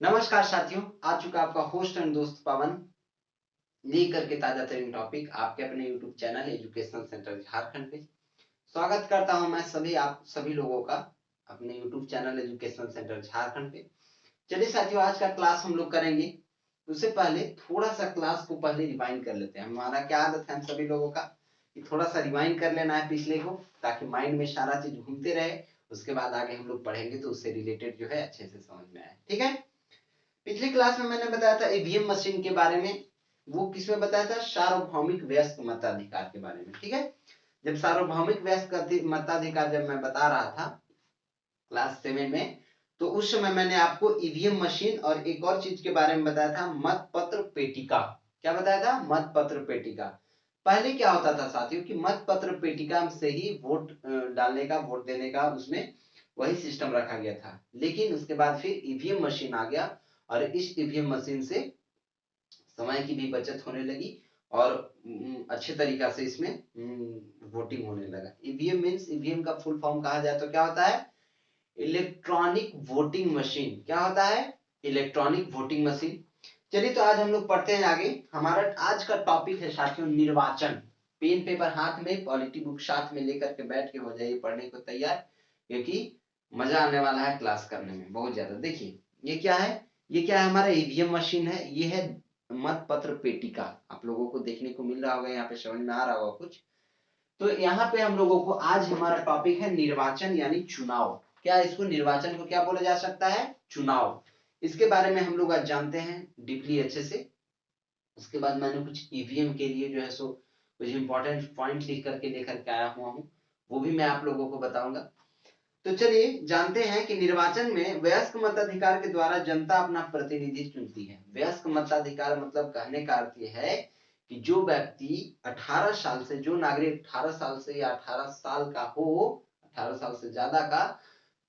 नमस्कार साथियों, आ चुका आपका होस्ट एंड दोस्त पवन लेकर के ताजा तरीन टॉपिक आपके अपने YouTube channel educational centre Jharkhand पे। स्वागत करता हूं मैं आप सभी लोगों का अपने YouTube channel educational centre Jharkhand पे। चलिए साथियों, आज का क्लास हम लोग करेंगे। उससे पहले थोड़ा सा क्लास को पहले रिवाइंड कर लेते हैं। हमारा क्या आदत है हम सभी लोगों का कि थोड़ा सा रिवाइंड कर लेना है पिछले को, ताकि माइंड में सारा चीज घूमते रहे। उसके बाद आगे हम लोग पढ़ेंगे तो उससे रिलेटेड जो है अच्छे से समझ में आए। ठीक है। पिछली क्लास में मैंने बताया था ईवीएम मशीन के बारे में। वो किसमें बताया था? सार्वभौमिक व्यस्क मताधिकार के बारे में। ठीक है। जब सार्वभौमिक व्यस्क मताधिकार जब मैं बता रहा था क्लास 7 में, तो उस समय मैंने आपको ईवीएम मशीन और एक और चीज के बारे में बताया था, मत पत्र पेटिका। क्या बताया था? मत पत्र पेटिका। पहले क्या होता था साथियों कि मत पत्र पेटिका से ही वोट डालने का, वोट देने का उसमें वही सिस्टम रखा गया था। लेकिन उसके बाद फिर ईवीएम मशीन आ गया और इस ईवीएम मशीन से समय की भी बचत होने लगी और अच्छे तरीका से इसमें वोटिंग होने लगा। ईवीएम मीन्स, ईवीएम का फुल फॉर्म कहा जाए तो क्या होता है? Electronic voting machine. क्या होता है? Electronic voting machine. चलिए तो आज हम लोग पढ़ते हैं आगे। हमारा आज का टॉपिक है साथियों निर्वाचन। पेन पेपर हाथ में, पॉलिटी बुक साथ में लेकर के बैठ के हो जाइए पढ़ने को तैयार, क्योंकि मजा आने वाला है क्लास करने में बहुत ज्यादा। देखिए ये क्या है? ये क्या है? हमारा ईवीएम मशीन है। ये है मत पत्र पेटिका। आप लोगों को देखने को मिल रहा होगा, यहाँ पे समझ में आ रहा होगा कुछ। तो यहाँ पे हम लोगों को आज हमारा टॉपिक है निर्वाचन यानी चुनाव। क्या इसको, निर्वाचन को क्या बोला जा सकता है? चुनाव। इसके बारे में हम लोग आज जानते हैं डीपली अच्छे से। उसके बाद मैंने कुछ ईवीएम के लिए जो है सो कुछ इंपॉर्टेंट पॉइंट लिख करके लेकर के आया हुआ हूँ, वो भी मैं आप लोगों को बताऊंगा। तो चलिए जानते हैं कि निर्वाचन में वयस्क मताधिकार के द्वारा जनता अपना प्रतिनिधि चुनती है। वयस्क मताधिकार मतलब कहने का अर्थ यह है कि जो व्यक्ति 18 साल से, जो नागरिक 18 साल से या 18 साल का हो, 18 साल से ज्यादा का,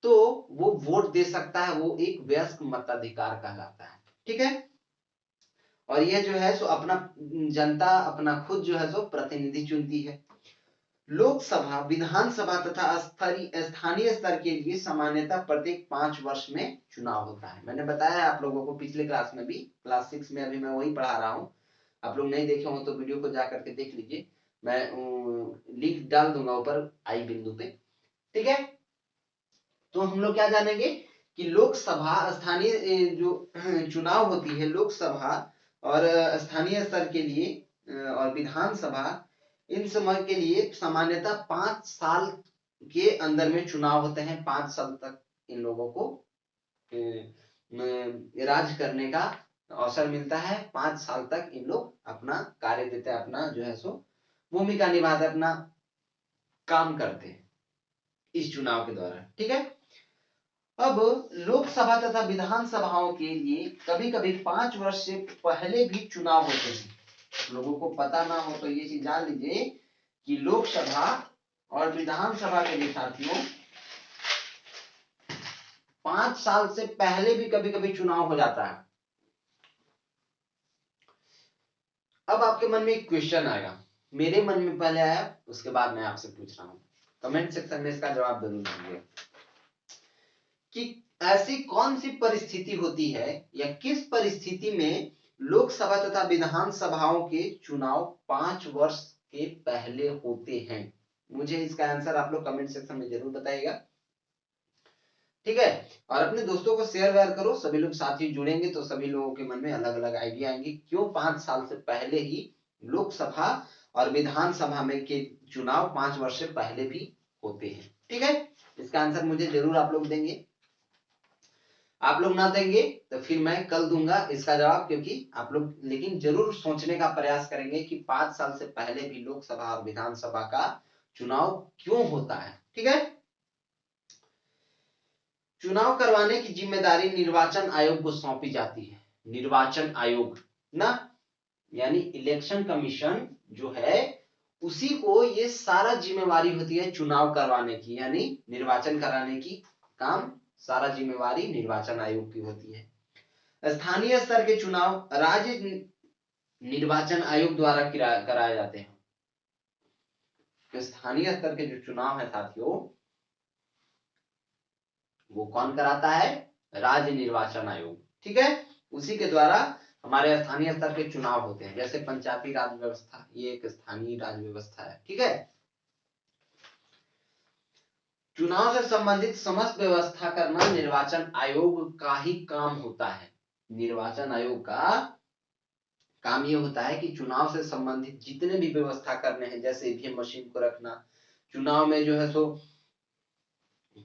तो वो वोट दे सकता है। वो एक वयस्क मताधिकार कहलाता है। ठीक है। और यह जो है सो अपना जनता अपना खुद जो है सो प्रतिनिधि चुनती है। लोकसभा, विधानसभा तथा स्थानीय स्तर के लिए सामान्यतः प्रत्येक 5 वर्ष में चुनाव होता है। मैंने बताया आप लोगों को पिछले क्लास में भी, क्लास 6 में अभी मैं वही पढ़ा रहा हूँ। आप लोग नहीं देखे हो तो वीडियो को जा करके देख लीजिए। मैं लिंक डाल दूंगा ऊपर आई बिंदु पे। ठीक है। तो हम लोग क्या जानेंगे कि लोकसभा, स्थानीय जो चुनाव होती है लोकसभा और स्थानीय स्तर के लिए और विधानसभा, इन समय के लिए सामान्यतः 5 साल के अंदर में चुनाव होते हैं। 5 साल तक इन लोगों को राज करने का अवसर मिलता है। 5 साल तक इन लोग अपना कार्य देते हैं, अपना जो है सो भूमिका निभाते, अपना काम करते हैं इस चुनाव के द्वारा। ठीक है। अब लोकसभा तथा विधानसभाओं के लिए कभी कभी 5 वर्ष से पहले भी चुनाव होते हैं। लोगों को पता ना हो तो ये चीज जान लीजिए कि लोकसभा और विधानसभा के लिए साथियों 5 साल से पहले भी कभी कभी चुनाव हो जाता है। अब आपके मन में एक क्वेश्चन आएगा, मेरे मन में पहले आया, उसके बाद मैं आपसे पूछ रहा हूं। कमेंट सेक्शन में इसका जवाब जरूर दीजिए कि ऐसी कौन सी परिस्थिति होती है या किस परिस्थिति में लोकसभा तथा विधानसभाओं के चुनाव 5 वर्ष के पहले होते हैं। मुझे इसका आंसर आप लोग कमेंट सेक्शन में जरूर बताइएगा। ठीक है। और अपने दोस्तों को शेयर वेयर करो, सभी लोग साथ ही जुड़ेंगे तो सभी लोगों के मन में अलग अलग आइडिया आएंगे क्यों 5 साल से पहले ही लोकसभा और विधानसभा में के चुनाव 5 वर्ष से पहले भी होते हैं। ठीक है। इसका आंसर मुझे जरूर आप लोग देंगे। आप लोग ना देंगे तो फिर मैं कल दूंगा इसका जवाब, क्योंकि आप लोग लेकिन जरूर सोचने का प्रयास करेंगे कि 5 साल से पहले भी लोकसभा और विधानसभा का चुनाव क्यों होता है। ठीक है। चुनाव करवाने की जिम्मेदारी निर्वाचन आयोग को सौंपी जाती है। निर्वाचन आयोग ना, यानी इलेक्शन कमीशन जो है, उसी को ये सारा जिम्मेवारी होती है चुनाव करवाने की, यानी निर्वाचन कराने की काम सारा जिम्मेवारी निर्वाचन आयोग की होती है। स्थानीय स्तर के चुनाव राज्य निर्वाचन आयोग द्वारा कराए जाते हैं। तो स्थानीय स्तर के जो चुनाव है साथियों, वो कौन कराता है? राज्य निर्वाचन आयोग। ठीक है। उसी के द्वारा हमारे स्थानीय स्तर के चुनाव होते हैं, जैसे पंचायती राज व्यवस्था, ये एक स्थानीय राज व्यवस्था है, ठीक है। चुनाव से संबंधित समस्त व्यवस्था करना निर्वाचन आयोग का ही काम होता है। निर्वाचन आयोग का काम ये होता है कि चुनाव से संबंधित जितने भी व्यवस्था करने हैं, जैसे ईवीएम मशीन को रखना, चुनाव में जो है सो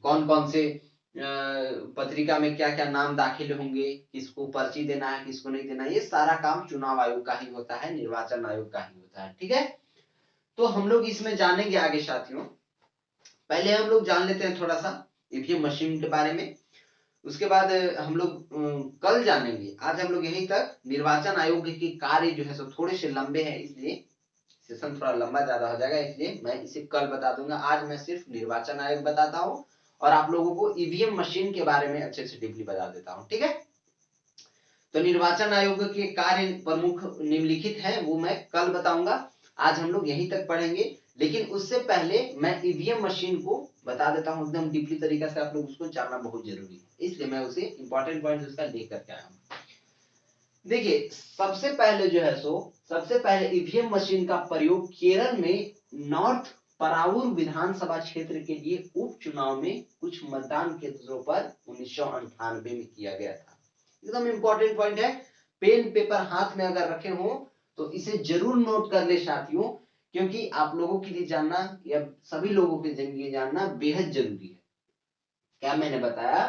कौन कौन से पत्रिका में क्या क्या नाम दाखिल होंगे, किसको पर्ची देना है, किसको नहीं देना है, ये सारा काम चुनाव आयोग का ही होता है, निर्वाचन आयोग का ही होता है, ठीक है। तो हम लोग इसमें जानेंगे आगे साथियों। पहले हम लोग जान लेते हैं थोड़ा सा ईवीएम मशीन के बारे में, उसके बाद हम लोग कल जानेंगे। आज हम लोग यहीं तक, निर्वाचन आयोग के कार्य जो है सो थोड़े से लंबे हैं, इसलिए सेशन थोड़ा लंबा ज्यादा हो जाएगा, इसलिए मैं इसे कल बता दूंगा। आज मैं सिर्फ निर्वाचन आयोग बताता हूँ और आप लोगों को ईवीएम मशीन के बारे में अच्छे से डीपली बता देता हूँ, ठीक है। तो निर्वाचन आयोग के कार्य प्रमुख निम्नलिखित हैं, वो मैं कल बताऊंगा। आज हम लोग यहीं तक पढ़ेंगे, लेकिन उससे पहले मैं ईवीएम मशीन को बता देता हूँ एकदम डीपली तरीका से, आप लोग उसको जानना बहुत जरूरी है, इसलिए मैं उसे इंपॉर्टेंट पॉइंट उसका लेकर के आया हूँ। देखिए सबसे पहले जो है सो, सबसे पहले ईवीएम मशीन का प्रयोग केरल में नॉर्थ पराऊर विधानसभा क्षेत्र के लिए उपचुनाव में कुछ मतदान केंद्रों पर 1998 में किया गया था। एकदम इंपॉर्टेंट पॉइंट है, पेन पेपर हाथ में अगर रखे हो तो इसे जरूर नोट कर ले साथियों, क्योंकि आप लोगों के लिए जानना या सभी लोगों के लिए जानना बेहद जरूरी है। क्या मैंने बताया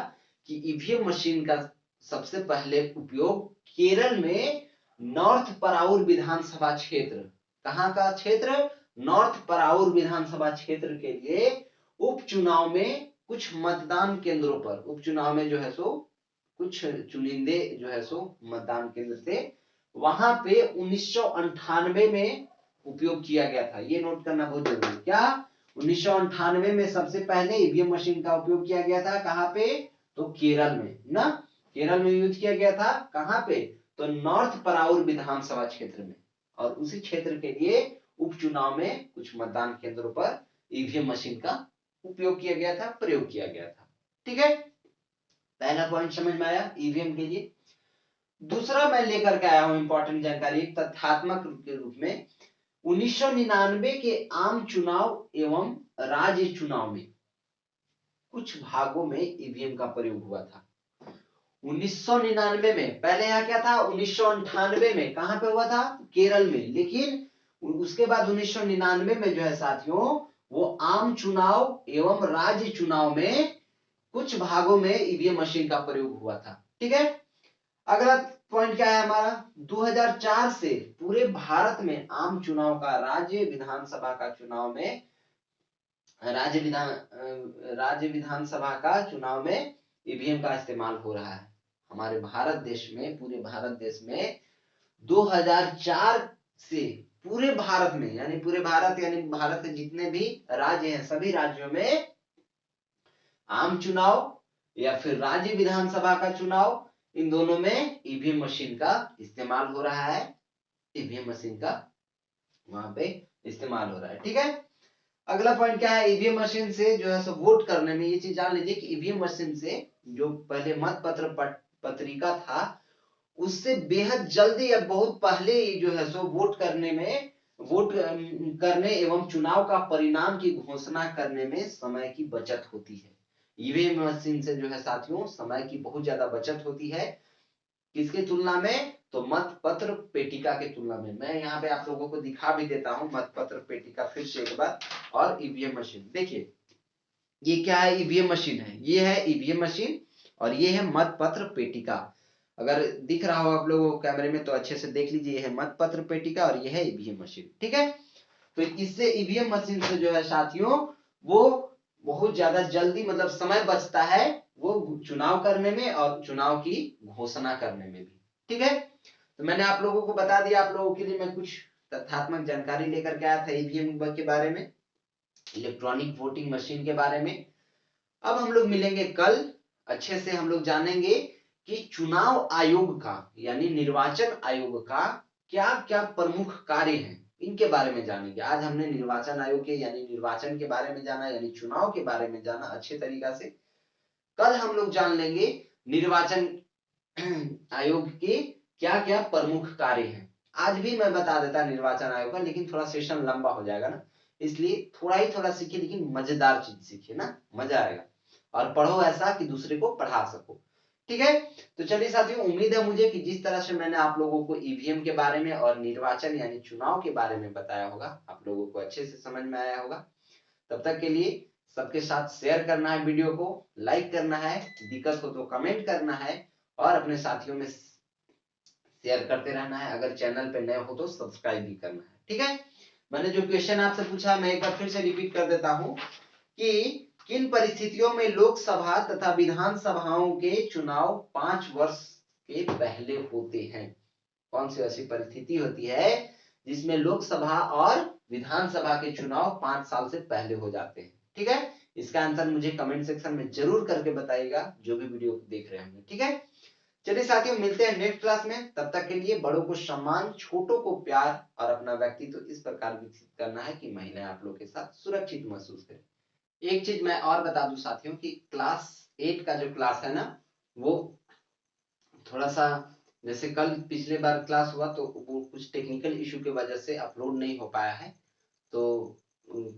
कि ईवीएम मशीन का सबसे पहले उपयोग केरल में नॉर्थ पराऊर विधानसभा क्षेत्र, कहां का क्षेत्र, नॉर्थ पराऊर विधानसभा क्षेत्र के लिए उपचुनाव में कुछ मतदान केंद्रों पर, उपचुनाव में जो है सो कुछ चुनिंदे जो है सो मतदान केंद्र थे, वहां पे 1998 में उपयोग किया गया था। ये नोट करना बहुत जरूरी है। क्या 1998 में सबसे पहले ईवीएम मशीन का उपयोग किया गया था, कहां पे, तो केरल में ना, केरल में यूज किया गया था, कहां पे, तो नॉर्थ पराऊर विधानसभा क्षेत्र में, और उसी क्षेत्र के लिए उपचुनाव में कुछ मतदान केंद्रों पर ईवीएम मशीन का उपयोग किया गया था, प्रयोग किया गया था, ठीक है। पहला पॉइंट समझ में आया ईवीएम के लिए। दूसरा मैं लेकर के आया हूं इंपॉर्टेंट जानकारी तथ्यात्मक के रूप में, 1999 के आम चुनाव एवं राज्य चुनाव में कुछ भागों में ईवीएम का प्रयोग हुआ था। 1999 में, पहले यहाँ क्या था, 1998 में कहां पे हुआ था, केरल में, लेकिन उसके बाद 1999 में जो है साथियों, वो आम चुनाव एवं राज्य चुनाव में कुछ भागों में ईवीएम मशीन का प्रयोग हुआ था, ठीक है। अगला पॉइंट क्या है हमारा, 2004 से पूरे भारत में आम चुनाव का, राज्य विधानसभा का चुनाव में, राज्य विधानसभा का चुनाव में ईवीएम का इस्तेमाल हो रहा है हमारे भारत देश में, पूरे भारत देश में 2004 से पूरे भारत में, यानी पूरे भारत यानी भारत के जितने भी राज्य हैं सभी राज्यों में आम चुनाव या फिर राज्य विधानसभा का चुनाव, इन दोनों में ईवीएम मशीन का इस्तेमाल हो रहा है, ईवीएम मशीन का वहां पे इस्तेमाल हो रहा है, ठीक है। अगला पॉइंट क्या है, ईवीएम मशीन से जो है सो वोट करने में, ये चीज जान लीजिए कि ईवीएम मशीन से जो पहले मत पत्र पत्रिका था, उससे बेहद जल्दी या बहुत पहले ही जो है सो वोट करने एवं चुनाव का परिणाम की घोषणा करने में समय की बचत होती है। ईवीएम मशीन से जो है साथियों समय की बहुत ज्यादा बचत होती है, किसकी तुलना में, तो मत पत्र पेटिका की तुलना में। मैं यहाँ पे आप लोगों को दिखा भी देता हूँ मत पत्र पेटिका फिर से एक बार, और ईवीएम मशीन। देखिए ये क्या है, ईवीएम मशीन है, ये है ईवीएम मशीन और ये है मत पत्र पेटिका। अगर दिख रहा हो आप लोगों को कैमरे में तो अच्छे से देख लीजिए, ये है मत पत्र पेटिका और ये है ईवीएम मशीन, ठीक है। तो इससे ईवीएम मशीन से जो है साथियों वो बहुत ज्यादा जल्दी, मतलब समय बचता है वो चुनाव करने में और चुनाव की घोषणा करने में भी, ठीक है। तो मैंने आप लोगों को बता दिया, आप लोगों के लिए मैं कुछ तथ्यात्मक जानकारी लेकर के आया था ईवीएम के बारे में, इलेक्ट्रॉनिक वोटिंग मशीन के बारे में। अब हम लोग मिलेंगे कल, अच्छे से हम लोग जानेंगे कि चुनाव आयोग का यानी निर्वाचन आयोग का क्या क्या प्रमुख कार्य हैं, इनके बारे में जानेंगे। आज हमने निर्वाचन आयोग के यानी निर्वाचन के बारे में जाना, यानी चुनाव के बारे में जाना अच्छे तरीका से। कल हम लोग जान लेंगे निर्वाचन आयोग के क्या क्या प्रमुख कार्य हैं। आज भी मैं बता देता निर्वाचन आयोग का, लेकिन थोड़ा सेशन लंबा हो जाएगा ना, इसलिए थोड़ा ही थोड़ा सीखिए, लेकिन मजेदार चीज सीखिए ना, मजा आएगा। और पढ़ो ऐसा कि दूसरे को पढ़ा सको। ठीक है, तो चलिए साथियों, उम्मीद है मुझे कि जिस तरह से मैंने आप लोगों को ईवीएम के बारे में और निर्वाचन यानी चुनाव के बारे में बताया होगा, आप लोगों को अच्छे से समझ में आया होगा। तब तक के लिए सबके साथ शेयर करना है, वीडियो को लाइक करना है, दिक्कत हो तो कमेंट करना है, और अपने साथियों में शेयर करते रहना है। अगर चैनल पे नए हो तो सब्सक्राइब भी करना है। ठीक है, मैंने जो क्वेश्चन आपसे पूछा मैं एक बार फिर से रिपीट कर देता हूं कि किन परिस्थितियों में लोकसभा तथा विधानसभाओं के चुनाव 5 वर्ष के पहले होते हैं। कौन सी ऐसी परिस्थिति होती है जिसमें लोकसभा और विधानसभा के चुनाव 5 साल से पहले हो जाते हैं। ठीक है, इसका आंसर मुझे कमेंट सेक्शन में जरूर करके बताइएगा, जो भी वीडियो देख रहे होंगे। ठीक है, चलिए साथियों, मिलते हैं नेक्स्ट क्लास में। तब तक के लिए बड़ों को सम्मान, छोटों को प्यार, और अपना व्यक्तित्व इस प्रकार विकसित करना है कि महिलाएं आप लोग के साथ सुरक्षित महसूस करें। एक चीज मैं और बता दूं साथियों कि क्लास 8 का जो क्लास है ना, वो थोड़ा सा, जैसे कल पिछले बार क्लास हुआ तो वो कुछ टेक्निकल इशू की वजह से अपलोड नहीं हो पाया है। तो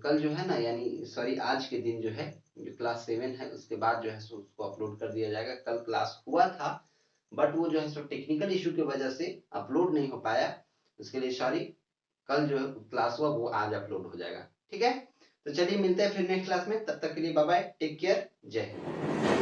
कल जो है ना, यानी सॉरी आज के दिन जो है, जो क्लास 7 है उसके बाद जो है सो उसको अपलोड कर दिया जाएगा। कल क्लास हुआ था बट वो जो है सो टेक्निकल इशू की वजह से अपलोड नहीं हो पाया, उसके लिए सॉरी। कल जो क्लास हुआ वो आज अपलोड हो जाएगा। ठीक है, तो चलिए मिलते हैं फिर नेक्स्ट क्लास में। तब तक के लिए बाय बाय, टेक केयर, जय हिंद।